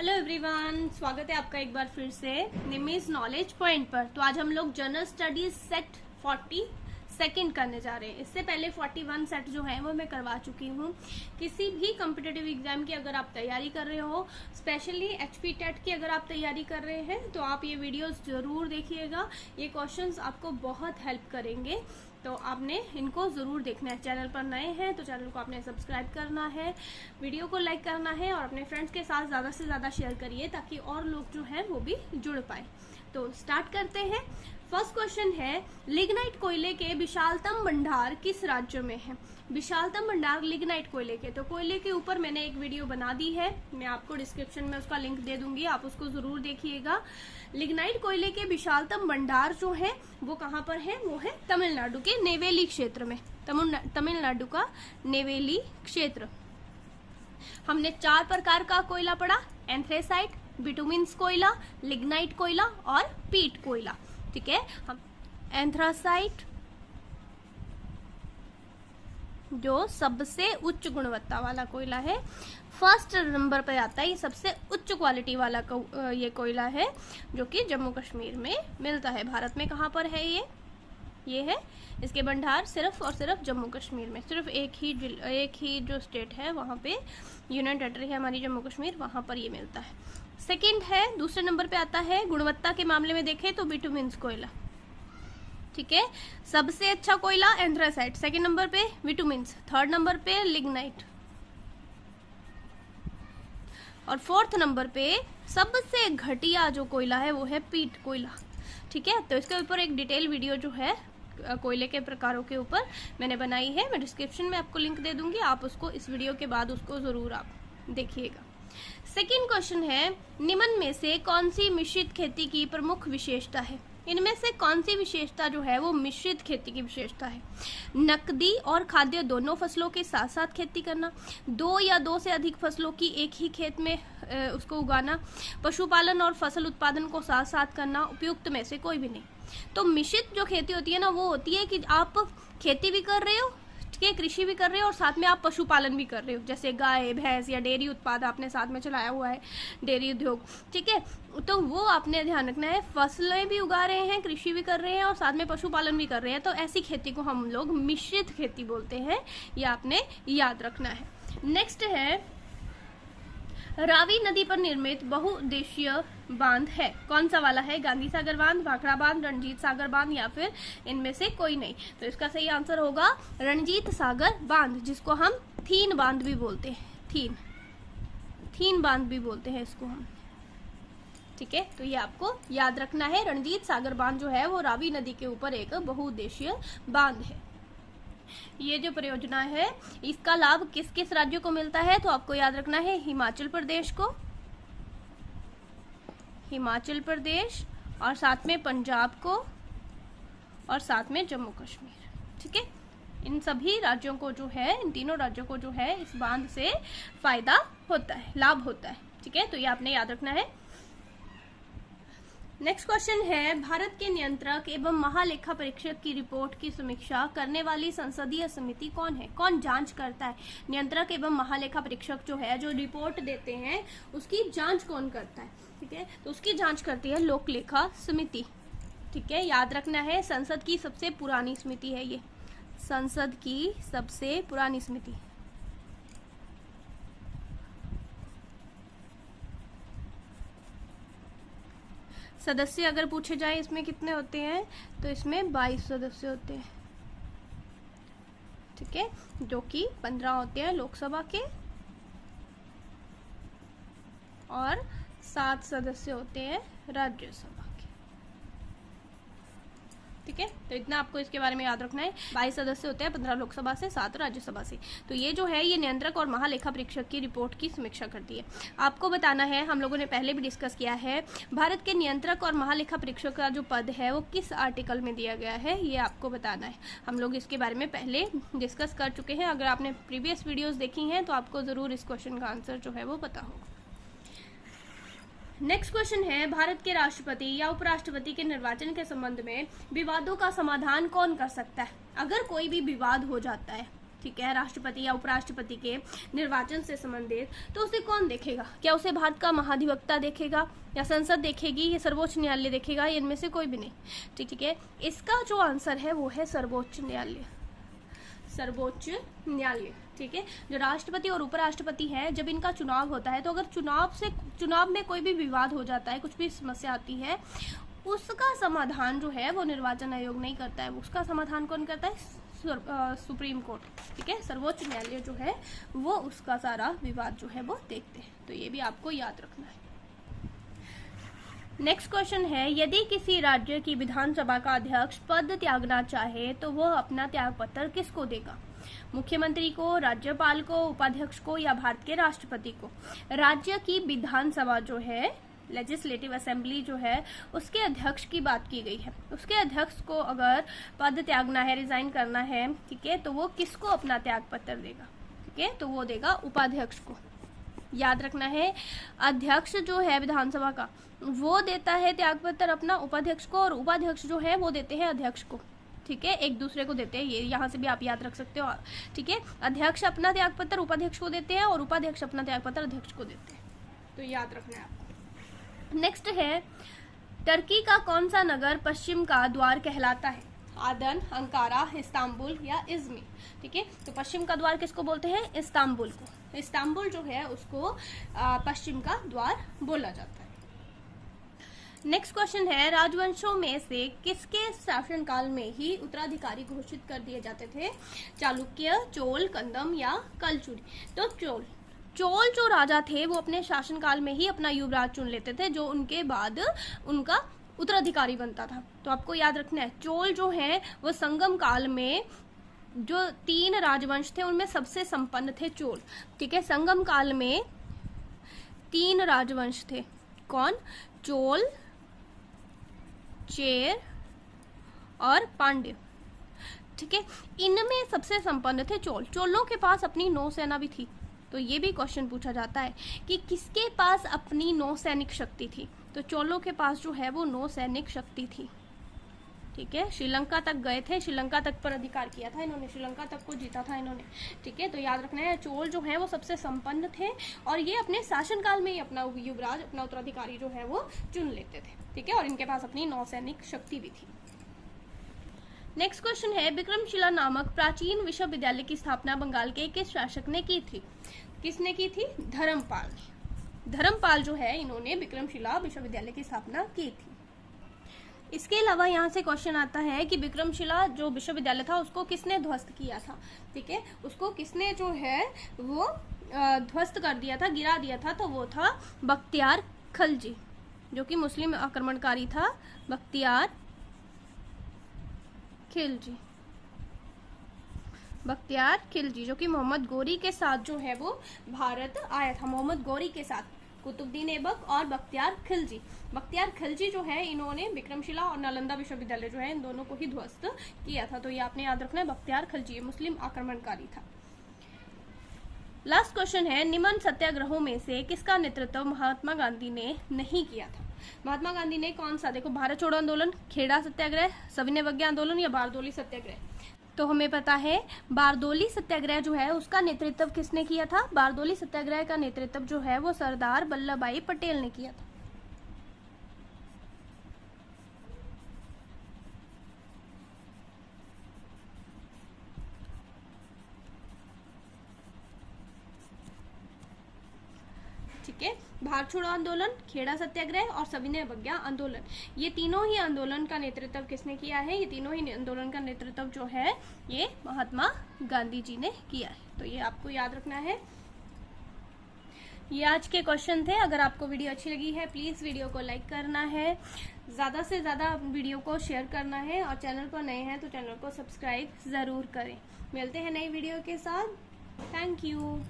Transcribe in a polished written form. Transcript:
Hello everyone, स्वागत है आपका एक बार फिर से निमिस नॉलेज पॉइंट पर। तो आज हम लोग जनरल स्टडीज सेट 40 सेकेंड करने जा रहे हैं। इससे पहले 41 सेट जो है वो मैं करवा चुकी हूँ। किसी भी कॉम्पिटिटिव एग्जाम की अगर आप तैयारी कर रहे हो, स्पेशली HP टेट की अगर आप तैयारी कर रहे हैं, तो आप ये वीडियोस जरूर देखिएगा। ये क्वेश्चंस आपको बहुत हेल्प करेंगे, तो आपने इनको जरूर देखना है। चैनल पर नए हैं तो चैनल को आपने सब्सक्राइब करना है, वीडियो को लाइक करना है और अपने फ्रेंड्स के साथ ज़्यादा से ज़्यादा शेयर करिए ताकि और लोग जो हैं वो भी जुड़ पाए। तो स्टार्ट करते हैं। फर्स्ट क्वेश्चन है, लिग्नाइट कोयले के विशालतम भंडार किस राज्य में है? विशालतम भंडार लिग्नाइट कोयले के, तो कोयले के ऊपर मैंने एक वीडियो बना दी है, मैं आपको डिस्क्रिप्शन में उसका लिंक दे दूंगी, आप उसको जरूर देखिएगा। लिग्नाइट कोयले के विशालतम भंडार जो है वो कहाँ पर है? वो है तमिलनाडु के नेवेली क्षेत्र में। तमिलनाडु का नेवेली क्षेत्र। हमने 4 प्रकार का कोयला पढ़ा, एंथ्रेसाइट, बिटुमिन्स कोयला, लिग्नाइट कोयला और पीट कोयला। ठीक है, हम एंथ्रासाइट जो सबसे उच्च गुणवत्ता वाला कोयला है, फर्स्ट नंबर पे आता है, ये सबसे उच्च क्वालिटी वाला ये कोयला है जो कि जम्मू कश्मीर में मिलता है। भारत में कहाँ पर है ये है इसके भंडार सिर्फ और सिर्फ जम्मू कश्मीर में। सिर्फ एक ही जो स्टेट है वहाँ पे, यूनियन टेरिटरी है हमारी जम्मू कश्मीर, वहाँ पर ये मिलता है। सेकंड है, दूसरे नंबर पे आता है गुणवत्ता के मामले में देखें तो बिटुमिन्स कोयला। ठीक है, सबसे अच्छा कोयला एंथ्रासाइट, सेकंड नंबर पे बिटुमिन्स, थर्ड नंबर पे लिग्नाइट और फोर्थ नंबर पे सबसे घटिया जो कोयला है वो है पीट कोयला। ठीक है, तो इसके ऊपर एक डिटेल वीडियो जो है कोयले के प्रकारों के ऊपर मैंने बनाई है, मैं डिस्क्रिप्शन में आपको लिंक दे दूंगी, आप उसको इस वीडियो के बाद उसको जरूर आप देखिएगा। सेकंड क्वेश्चन है, निम्न में से कौन सी मिश्रित खेती की प्रमुख विशेषता है? इनमें से कौन सी विशेषता जो है वो मिश्रित खेती की विशेषता है? नकदी और खाद्य दोनों फसलों के साथ साथ खेती करना, 2 या 2 से अधिक फसलों की एक ही खेत में उसको उगाना, पशुपालन और फसल उत्पादन को साथ साथ करना, उपयुक्त में से कोई भी नहीं। तो मिश्रित जो खेती होती है ना, वो होती है कि आप खेती भी कर रहे हो, कृषि भी कर रहे हो और साथ में आप पशुपालन भी कर रहे हो, जैसे गाय भैंस या डेयरी उत्पाद आपने साथ में चलाया हुआ है, डेयरी उद्योग। ठीक है, तो वो आपने ध्यान रखना है, फसलें भी उगा रहे हैं, कृषि भी कर रहे हैं और साथ में पशुपालन भी कर रहे हैं, तो ऐसी खेती को हम लोग मिश्रित खेती बोलते हैं, ये आपने याद रखना है। नेक्स्ट है, रावी नदी पर निर्मित बहुउद्देशीय बांध है, कौन सा वाला है? गांधी सागर बांध, भाखड़ा बांध, रणजीत सागर बांध या फिर इनमें से कोई नहीं। तो इसका सही आंसर होगा रणजीत सागर बांध, जिसको हम थीन बांध भी बोलते हैं, थीन बांध भी बोलते हैं इसको हम। ठीक है, तो ये आपको याद रखना है। रणजीत सागर बांध जो है वो रावी नदी के ऊपर एक बहुउद्देशीय बांध है। ये जो परियोजना है इसका लाभ किस किस राज्यों को मिलता है? तो आपको याद रखना है हिमाचल प्रदेश को, हिमाचल प्रदेश और साथ में पंजाब को और साथ में जम्मू कश्मीर। ठीक है, इन सभी राज्यों को जो है, इन तीनों राज्यों को जो है इस बांध से फायदा होता है, लाभ होता है। ठीक है, तो ये आपने याद रखना है। नेक्स्ट क्वेश्चन है, भारत के नियंत्रक एवं महालेखा परीक्षक की रिपोर्ट की समीक्षा करने वाली संसदीय समिति कौन है? कौन जांच करता है? नियंत्रक एवं महालेखा परीक्षक जो है, जो रिपोर्ट देते हैं, उसकी जांच कौन करता है? ठीक है, तो उसकी जांच करती है लोक लेखा समिति। ठीक है, याद रखना है, संसद की सबसे पुरानी समिति है ये, संसद की सबसे पुरानी समिति। सदस्य अगर पूछे जाए इसमें कितने होते हैं, तो इसमें 22 सदस्य होते हैं। ठीक है, जो कि 15 होते हैं लोकसभा के और 7 सदस्य होते हैं राज्यसभा के। ठीक है, तो इतना आपको इसके बारे में याद रखना है। 22 सदस्य होते हैं, 15 लोकसभा से, 7 राज्यसभा से। तो ये जो है ये नियंत्रक और महालेखा परीक्षक की रिपोर्ट की समीक्षा करती है। आपको बताना है, हम लोगों ने पहले भी डिस्कस किया है, भारत के नियंत्रक और महालेखा परीक्षक का जो पद है वो किस आर्टिकल में दिया गया है, ये आपको बताना है। हम लोग इसके बारे में पहले डिस्कस कर चुके हैं, अगर आपने प्रीवियस वीडियोज देखी हैं तो आपको जरूर इस क्वेश्चन का आंसर जो है वो पता होगा। नेक्स्ट क्वेश्चन है, भारत के राष्ट्रपति या उपराष्ट्रपति के निर्वाचन के संबंध में विवादों का समाधान कौन कर सकता है? अगर कोई भी विवाद हो जाता है ठीक है, राष्ट्रपति या उपराष्ट्रपति के निर्वाचन से संबंधित, तो उसे कौन देखेगा? क्या उसे भारत का महाधिवक्ता देखेगा, या संसद देखेगी, या सर्वोच्च न्यायालय देखेगा, या इनमें से कोई भी नहीं। ठीक है, इसका जो आंसर है वो है सर्वोच्च न्यायालय, सर्वोच्च न्यायालय। ठीक है, जो राष्ट्रपति और उपराष्ट्रपति है, जब इनका चुनाव होता है, तो अगर चुनाव में कोई भी विवाद हो जाता है, कुछ भी समस्या आती है, उसका समाधान जो है वो निर्वाचन आयोग नहीं करता है, उसका समाधान कौन करता है? Supreme court. ठीक है, सर्वोच्च न्यायालय जो है वो उसका सारा विवाद जो है वो देखते हैं, तो ये भी आपको याद रखना है। नेक्स्ट क्वेश्चन है, यदि किसी राज्य की विधानसभा का अध्यक्ष पद त्यागना चाहे तो वह अपना त्याग पत्र किसको देगा? मुख्यमंत्री को, राज्यपाल को, उपाध्यक्ष को, या भारत के राष्ट्रपति को? राज्य की विधानसभा जो है, लेजिस्लेटिव असेंबली जो है, उसके अध्यक्ष की बात की गई है। उसके अध्यक्ष को अगर पद त्यागना है, रिजाइन करना है, ठीक है, तो वो किसको अपना त्याग पत्र देगा? ठीक है, तो वो देगा उपाध्यक्ष को। याद रखना है, अध्यक्ष जो है विधानसभा का वो देता है त्याग पत्र अपना उपाध्यक्ष को, और उपाध्यक्ष जो है वो देते हैं अध्यक्ष को। ठीक है, एक दूसरे को देते हैं, ये यहाँ से भी आप याद रख सकते हो। ठीक है, अध्यक्ष अपना त्याग पत्र उपाध्यक्ष को देते हैं, और उपाध्यक्ष अपना त्याग पत्र अध्यक्ष को देते हैं, तो याद रखना है आपको। नेक्स्ट है, टर्की का कौन सा नगर पश्चिम का द्वार कहलाता है? आदन, अंकारा, इस्तांबुल, या इज़मिर? ठीक है, तो पश्चिम का द्वार किसको बोलते हैं? इस्तांबुल को। इस्तांबुल जो है उसको पश्चिम का द्वार बोला जाता है। नेक्स्ट क्वेश्चन है, राजवंशों में से किसके शासनकाल में ही उत्तराधिकारी घोषित कर दिए जाते थे? चालुक्य, चोल, कंदम, या कलचुरी? तो चोल जो राजा थे वो अपने शासनकाल में ही अपना युवराज चुन लेते थे, जो उनके बाद उनका उत्तराधिकारी बनता था। तो आपको याद रखना है, चोल जो है वो संगम काल में जो 3 राजवंश थे उनमें सबसे संपन्न थे चोल। ठीक है, संगम काल में 3 राजवंश थे। कौन? चोल, चेर और पांड्य। ठीक है, इनमें सबसे संपन्न थे चोल। चोलों के पास अपनी नौसेना भी थी, तो ये भी क्वेश्चन पूछा जाता है कि किसके पास अपनी नौसैनिक शक्ति थी? तो चोलों के पास जो है वो नौसैनिक शक्ति थी। ठीक है, श्रीलंका तक गए थे, श्रीलंका तक पर अधिकार किया था इन्होंने, श्रीलंका तक को जीता था इन्होंने। ठीक है, तो याद रखना है, चोल जो है वो सबसे संपन्न थे, और ये अपने शासनकाल में ही अपना युवराज, अपना उत्तराधिकारी जो है वो चुन लेते थे। ठीक है, और इनके पास अपनी नौसैनिक शक्ति भी थी। नेक्स्ट क्वेश्चन है, विक्रमशिला नामक प्राचीन विश्वविद्यालय की स्थापना बंगाल के किस शासक ने की थी? किसने की थी? धर्मपाल ने। धर्मपाल जो है इन्होंने विक्रमशिला विश्वविद्यालय की स्थापना की थी। इसके अलावा यहाँ से क्वेश्चन आता है कि विक्रमशिला जो विश्वविद्यालय था उसको किसने ध्वस्त किया था? ठीक है, उसको किसने जो है वो ध्वस्त कर दिया था, गिरा दिया था? तो वो था बख्तियार खिलजी, जो कि मुस्लिम आक्रमणकारी था। बख्तियार खिलजी, बख्तियार खिलजी जो कि मोहम्मद गौरी के साथ जो है वो भारत आया था। मोहम्मद गौरी के साथ कुतुबुद्दीन ऐबक और बख्तियार खिलजी। बख्तियार खिलजी जो है इन्होंने विक्रमशिला और नालंदा विश्वविद्यालय जो है इन दोनों को ही ध्वस्त किया था। तो ये आपने याद रखना है, बख्तियार खिलजी मुस्लिम आक्रमणकारी था। लास्ट क्वेश्चन है, निम्न सत्याग्रहों में से किसका नेतृत्व महात्मा गांधी ने नहीं किया था? महात्मा गांधी ने कौन सा? देखो, भारत छोड़ो आंदोलन, खेड़ा सत्याग्रह, सविनय अवज्ञा आंदोलन, या बारदोली सत्याग्रह? तो हमें पता है बारदोली सत्याग्रह जो है उसका नेतृत्व किसने किया था? बारदोली सत्याग्रह का नेतृत्व जो है वो सरदार वल्लभ भाई पटेल ने किया था। ठीक है, भारत छोड़ो आंदोलन, खेड़ा सत्याग्रह और सविनय अवज्ञा आंदोलन, ये तीनों ही आंदोलन का नेतृत्व किसने किया है? ये तीनों ही आंदोलन का नेतृत्व जो है ये महात्मा गांधी जी ने किया है। तो ये आपको याद रखना है। ये आज के क्वेश्चन थे। अगर आपको वीडियो अच्छी लगी है प्लीज वीडियो को लाइक करना है, ज्यादा से ज्यादा वीडियो को शेयर करना है, और चैनल पर नए हैं तो चैनल को सब्सक्राइब जरूर करें। मिलते हैं नई वीडियो के साथ। Thank you.